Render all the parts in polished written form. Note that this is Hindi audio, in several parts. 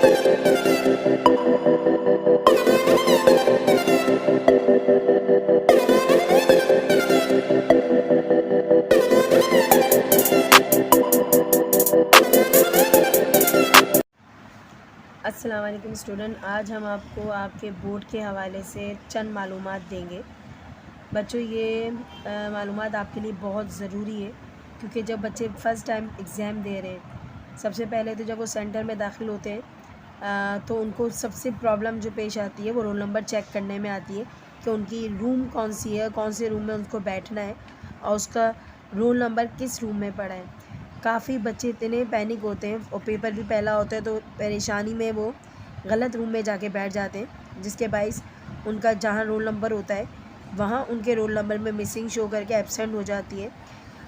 अस्सलाम वालेकुम स्टूडेंट, आज हम आपको आपके बोर्ड के हवाले से चंद मालूमात देंगे। बच्चों, ये मालूमात आपके लिए बहुत ज़रूरी है, क्योंकि जब बच्चे फ़र्स्ट टाइम एग्ज़ाम दे रहे हैं, सबसे पहले तो जब वो सेंटर में दाखिल होते हैं तो उनको सबसे प्रॉब्लम जो पेश आती है वो रोल नंबर चेक करने में आती है कि उनकी रूम कौन सी है, कौन से रूम में उनको बैठना है और उसका रोल नंबर किस रूम में पड़ा है। काफ़ी बच्चे इतने पैनिक होते हैं और पेपर भी पहला होता है तो परेशानी में वो गलत रूम में जाके बैठ जाते हैं, जिसके बाइस उनका जहाँ रोल नंबर होता है वहाँ उनके रोल नंबर में मिसिंग शो करके एब्सेंट हो जाती है।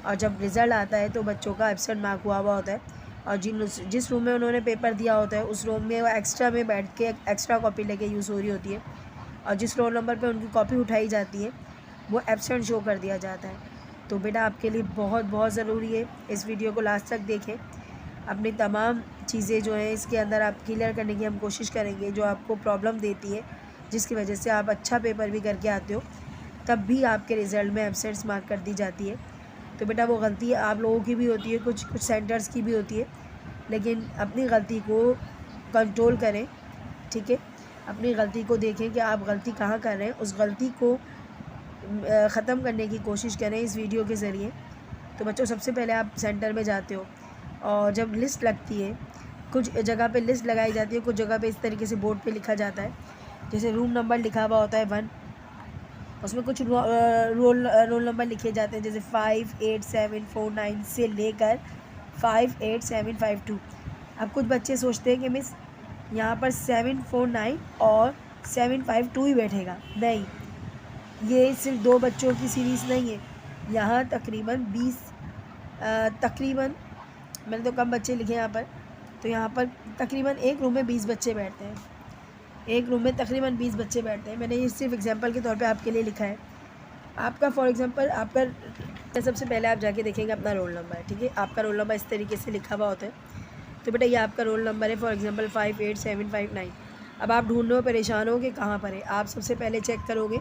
और जब रिज़ल्ट आता है तो बच्चों का एब्सेंट मार्क हुआ होता है और जिस रूम में उन्होंने पेपर दिया होता है उस रूम में वो एक्स्ट्रा में बैठ के एक्स्ट्रा कॉपी लेके यूज़ हो रही होती है और जिस रोल नंबर पे उनकी कॉपी उठाई जाती है वो एब्सेंट शो कर दिया जाता है। तो बेटा, आपके लिए बहुत बहुत ज़रूरी है, इस वीडियो को लास्ट तक देखें। अपनी तमाम चीज़ें जो हैं इसके अंदर आप क्लियर करने की हम कोशिश करेंगे, जो आपको प्रॉब्लम देती है, जिसकी वजह से आप अच्छा पेपर भी करके आते हो तब भी आपके रिज़ल्ट में एब्सेंट्स मार्क कर दी जाती है। तो बेटा, वो गलती आप लोगों की भी होती है, कुछ सेंटर्स की भी होती है, लेकिन अपनी गलती को कंट्रोल करें, ठीक है। अपनी गलती को देखें कि आप गलती कहाँ कर रहे हैं, उस गलती को ख़त्म करने की कोशिश करें इस वीडियो के ज़रिए। तो बच्चों, सबसे पहले आप सेंटर में जाते हो और जब लिस्ट लगती है, कुछ जगह पे लिस्ट लगाई जाती है, कुछ जगह पे इस तरीके से बोर्ड पे लिखा जाता है, जैसे रूम नंबर लिखा हुआ होता है 1, उसमें कुछ रोल नंबर लिखे जाते हैं, जैसे 58749 से लेकर 58752। अब कुछ बच्चे सोचते हैं कि मिस यहाँ पर 749 और 752 ही बैठेगा। नहीं, ये सिर्फ 2 बच्चों की सीरीज़ नहीं है, यहाँ तकरीबन 20 तकरीबन, मैंने तो कम बच्चे लिखे यहाँ पर, तो यहाँ पर तकरीबन एक रूम में 20 बच्चे बैठते हैं, एक रूम में तकरीबन 20 बच्चे बैठते हैं। मैंने ये सिर्फ एग्जांपल के तौर पे आपके लिए लिखा है। आपका फॉर एग्जांपल आपका सबसे पहले आप जाके देखेंगे अपना रोल नंबर, ठीक है। आपका रोल नंबर इस तरीके से लिखा हुआ होता है। तो बेटा, ये आपका रोल नंबर है, फॉर एग्ज़ाम्पल 58759। अब आप ढूंढने में परेशान हो कि कहाँ पर है। आप सबसे पहले चेक करोगे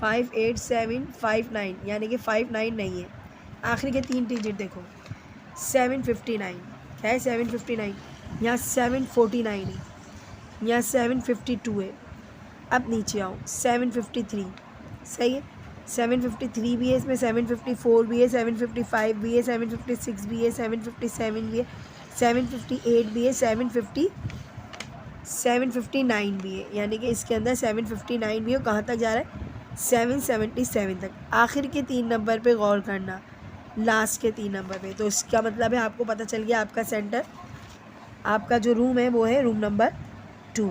58759, यानी कि 59 नहीं है, आखिरी के 3 डिजिट देखो। 759 है, 759, यहाँ 749 है, यहाँ 752 है। अब नीचे आओ, 753 सही है, 753 भी है, इसमें 754 भी है, 755 भी है, 756 भी है, 757 भी है, 758 भी है, 759 भी है, यानी कि इसके अंदर 759 भी है। कहाँ तक जा रहा है? 777 तक। आखिर के 3 नंबर पे गौर करना, लास्ट के 3 नंबर पे। तो इसका मतलब है आपको पता चल गया आपका सेंटर, आपका जो रूम है वो है रूम नंबर 2,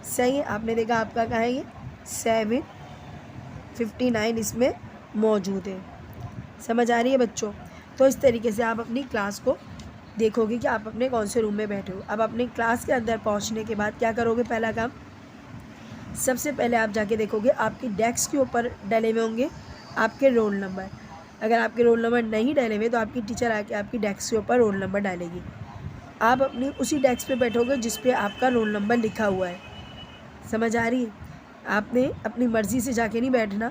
सही है। आपने देखा आपका कहाँ है, ये 759 इसमें मौजूद है। समझ आ रही है बच्चों? तो इस तरीके से आप अपनी क्लास को देखोगे कि आप अपने कौन से रूम में बैठे हो। अब अपनी क्लास के अंदर पहुंचने के बाद क्या करोगे? पहला काम, सबसे पहले आप जाके देखोगे आपकी डेस्क के ऊपर डले हुए होंगे आपके रोल नंबर। अगर आपके रोल नंबर नहीं डले हुए तो आपकी टीचर आके आपकी डेस्क के ऊपर रोल नंबर डालेगी। आप अपनी उसी डेस्क पे बैठोगे जिस पे आपका रोल नंबर लिखा हुआ है। समझ आ रही है? आपने अपनी मर्ज़ी से जाके नहीं बैठना,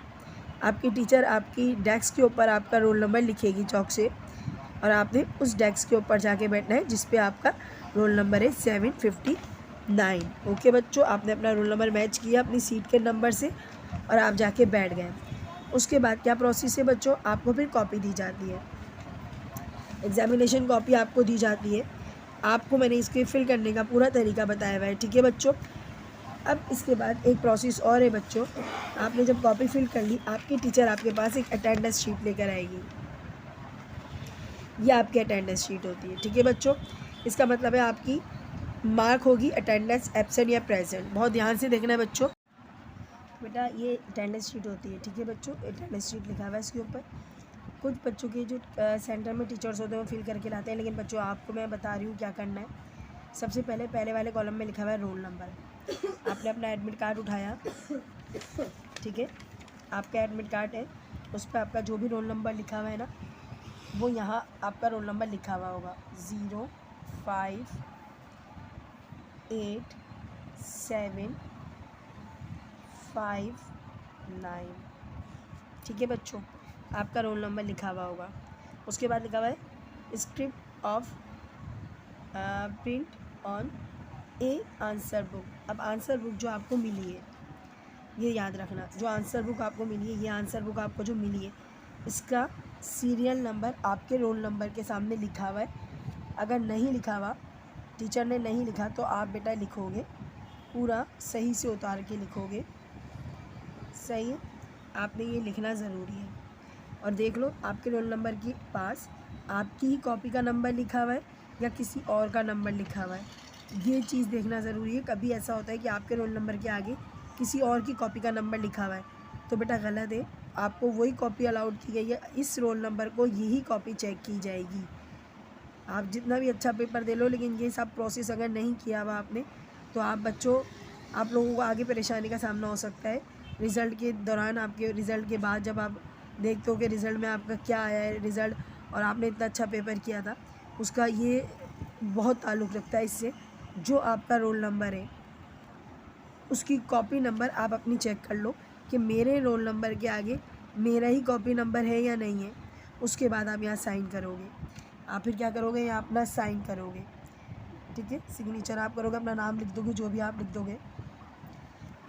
आपकी टीचर आपकी डेस्क के ऊपर आपका रोल नंबर लिखेगी चॉक से और आपने उस डेस्क के ऊपर जाके बैठना है जिस पे आपका रोल नंबर है 759। ओके बच्चों, आपने अपना रोल नंबर मैच किया अपनी सीट के नंबर से और आप जाके बैठ गए। उसके बाद क्या प्रोसेस है बच्चों? आपको फिर कॉपी दी जाती है, एग्जामिनेशन कॉपी आपको दी जाती है। आपको मैंने इसके फिल करने का पूरा तरीका बताया हुआ है, ठीक है बच्चों। अब इसके बाद एक प्रोसेस और है बच्चों, आपने जब कॉपी फिल कर ली, आपकी टीचर आपके पास एक अटेंडेंस शीट लेकर आएगी। ये आपकी अटेंडेंस शीट होती है, ठीक है बच्चों। इसका मतलब है आपकी मार्क होगी अटेंडेंस, एब्सेंट या प्रेजेंट। बहुत ध्यान से देखना है बच्चों। बेटा, ये अटेंडेंस शीट होती है, ठीक है बच्चों। अटेंडेंस शीट लिखा हुआ है इसके ऊपर। कुछ बच्चों के जो सेंटर में टीचर्स होते हैं वो फिल करके लाते हैं, लेकिन बच्चों आपको मैं बता रही हूँ क्या करना है। सबसे पहले पहले वाले कॉलम में लिखा हुआ है रोल नंबर। आपने अपना एडमिट कार्ड उठाया, ठीक है, आपका एडमिट कार्ड है, उस पर आपका जो भी रोल नंबर लिखा हुआ है ना, वो यहाँ आपका रोल नंबर लिखा हुआ होगा 05 8759। ठीक है बच्चों, आपका रोल नंबर लिखा हुआ होगा। उसके बाद लिखा हुआ है script of print on A answer book. अब आंसर बुक जो आपको मिली है, ये याद रखना, जो आंसर बुक आपको मिली है, ये आंसर बुक आपको जो मिली है, इसका सीरियल नंबर आपके रोल नंबर के सामने लिखा हुआ है। अगर नहीं लिखा हुआ, टीचर ने नहीं लिखा, तो आप बेटा लिखोगे, पूरा सही से उतार के लिखोगे। सही है, आपने ये लिखना ज़रूरी है। और देख लो आपके रोल नंबर के पास आपकी ही कॉपी का नंबर लिखा हुआ है या किसी और का नंबर लिखा हुआ है, ये चीज़ देखना ज़रूरी है। कभी ऐसा होता है कि आपके रोल नंबर के आगे किसी और की कॉपी का नंबर लिखा हुआ है, तो बेटा गलत है, आपको वही कॉपी अलाउड की गई है। इस रोल नंबर को यही कॉपी चेक की जाएगी। आप जितना भी अच्छा पेपर दे लो, लेकिन ये सब प्रोसेस अगर नहीं किया हुआ आपने, तो आप बच्चों, आप लोगों को आगे परेशानी का सामना हो सकता है। रिज़ल्ट के दौरान, आपके रिज़ल्ट के बाद जब आप देखते हो कि रिज़ल्ट में आपका क्या आया है रिज़ल्ट, और आपने इतना अच्छा पेपर किया था, उसका ये बहुत ताल्लुक़ रखता है इससे। जो आपका रोल नंबर है उसकी कॉपी नंबर आप अपनी चेक कर लो कि मेरे रोल नंबर के आगे मेरा ही कॉपी नंबर है या नहीं है। उसके बाद आप यहाँ साइन करोगे। आप फिर क्या करोगे, यहाँ अपना साइन करोगे। ठीक है, सिग्नेचर आप करोगे, अपना नाम लिख दोगे, जो भी आप लिख दोगे,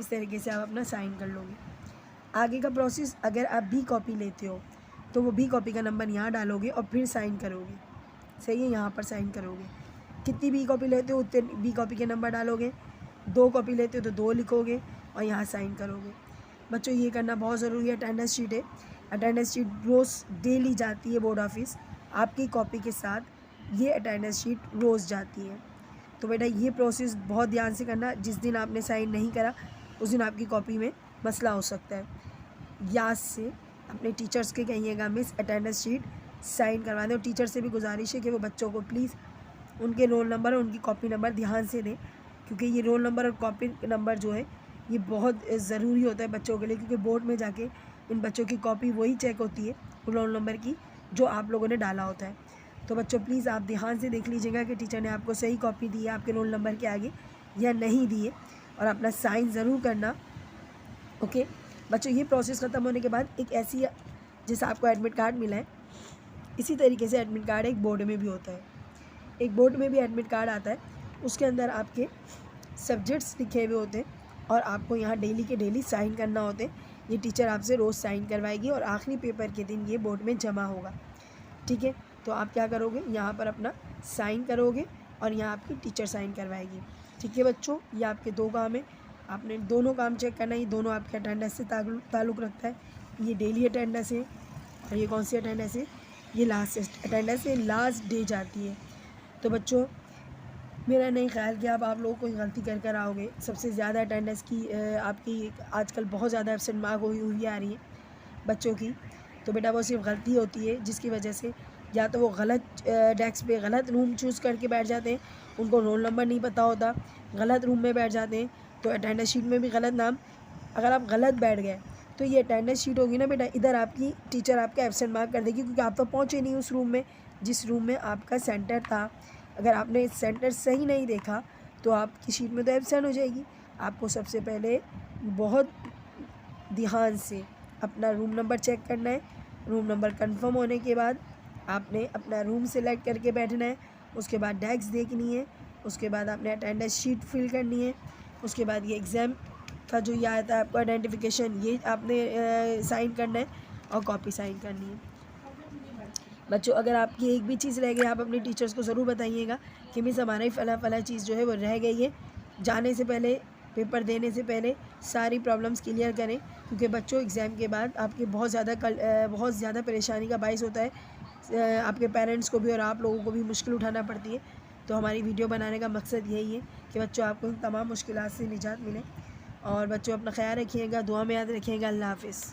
इस तरीके से आप अपना साइन कर लोगे। आगे का प्रोसेस, अगर आप बी कॉपी लेते हो तो वो बी कॉपी का नंबर यहाँ डालोगे और फिर साइन करोगे। सही है, यहाँ पर साइन करोगे। कितनी बी कॉपी लेते हो उतने बी कॉपी के नंबर डालोगे। 2 कॉपी लेते हो तो 2 लिखोगे और यहाँ साइन करोगे। बच्चों ये करना बहुत ज़रूरी है। अटेंडेंस शीट है, अटेंडेंस शीट रोज़ डेली जाती है बोर्ड ऑफिस, आपकी कॉपी के साथ ये अटेंडेंस शीट रोज़ जाती है। तो बेटा ये प्रोसेस बहुत ध्यान से करना। जिस दिन आपने साइन नहीं करा उस दिन आपकी कॉपी में मसला हो सकता है। याद से अपने टीचर्स के कहिएगा, मिस अटेंडेंस शीट साइन करवा दें। और टीचर से भी गुजारिश है कि वो बच्चों को प्लीज़ उनके रोल नंबर और उनकी कॉपी नंबर ध्यान से दें, क्योंकि ये रोल नंबर और कॉपी नंबर जो है ये बहुत ज़रूरी होता है बच्चों के लिए, क्योंकि बोर्ड में जाके इन बच्चों की कॉपी वही चेक होती है रोल नंबर की जो आप लोगों ने डाला होता है। तो बच्चों प्लीज़ आप ध्यान से देख लीजिएगा कि टीचर ने आपको सही कॉपी दी है आपके रोल नंबर के आगे या नहीं दी है, और अपना साइन ज़रूर करना। ओके बच्चों, ये प्रोसेस ख़त्म होने के बाद एक ऐसी, जैसे आपको एडमिट कार्ड मिला है, इसी तरीके से एडमिट कार्ड एक बोर्ड में भी होता है। एक बोर्ड में भी एडमिट कार्ड आता है, उसके अंदर आपके सब्जेक्ट्स लिखे हुए होते हैं और आपको यहाँ डेली के डेली साइन करना होते हैं। ये टीचर आपसे रोज़ साइन करवाएगी और आखिरी पेपर के दिन ये बोर्ड में जमा होगा। ठीक है, तो आप क्या करोगे, यहाँ पर अपना साइन करोगे और यहाँ आपकी टीचर साइन करवाएगी। ठीक है बच्चों, ये आपके 2 काम है, आपने दोनों काम चेक करना है। ये दोनों आपके अटेंडेंस से ताल्लुक़ रखता है। ये डेली अटेंडेंस है और ये कौन सी अटेंडेंस है, ये लास्ट अटेंडेंस है, लास्ट डे जाती है। तो बच्चों मेरा नहीं ख्याल कि आप लोगों कोई गलती कर आओगे। सबसे ज़्यादा अटेंडेंस की आपकी आजकल बहुत ज़्यादा एब्सेंट मार्क हुई आ रही है बच्चों की। तो बेटा वो सिर्फ गलती होती है जिसकी वजह से या तो वो गलत डेस्क पे गलत रूम चूज़ करके बैठ जाते हैं, उनको रोल नंबर नहीं पता होता, गलत रूम में बैठ जाते हैं, तो अटेंडेंस शीट में भी गलत नाम। अगर आप गलत बैठ गए तो ये अटेंडेंस शीट होगी ना बेटा, इधर आपकी टीचर आपका एब्सेंट मार्क कर देगी, क्योंकि आप तो पहुँचे नहीं उस रूम में जिस रूम में आपका सेंटर था। अगर आपने सेंटर सही नहीं देखा तो आपकी शीट में तो एब्सेंट हो जाएगी। आपको सबसे पहले बहुत ध्यान से अपना रूम नंबर चेक करना है। रूम नंबर कंफर्म होने के बाद आपने अपना रूम सेलेक्ट करके बैठना है। उसके बाद डेस्क देखनी है, उसके बाद आपने अटेंडेंस शीट फिल करनी है, उसके बाद ये एग्ज़ाम का जो ये आया था आपको आइडेंटिफिकेशन, ये आपने साइन करना है और कॉपी साइन करनी है। बच्चों अगर आपकी एक भी चीज़ रह गई, आप अपने टीचर्स को ज़रूर बताइएगा कि मिस हमारा ही फला चीज़ जो है वो रह गई है। जाने से पहले, पेपर देने से पहले सारी प्रॉब्लम्स क्लियर करें, क्योंकि बच्चों एग्ज़ाम के बाद आपकी बहुत ज़्यादा परेशानी का बाइस होता है। आपके पेरेंट्स को भी और आप लोगों को भी मुश्किल उठाना पड़ती है। तो हमारी वीडियो बनाने का मकसद यही है कि बच्चों आपको इन तमाम मुश्किलात से निजात मिले। और बच्चों अपना ख्याल रखिएगा, दुआ में याद रखिएगा। अल्लाह हाफ़िज़।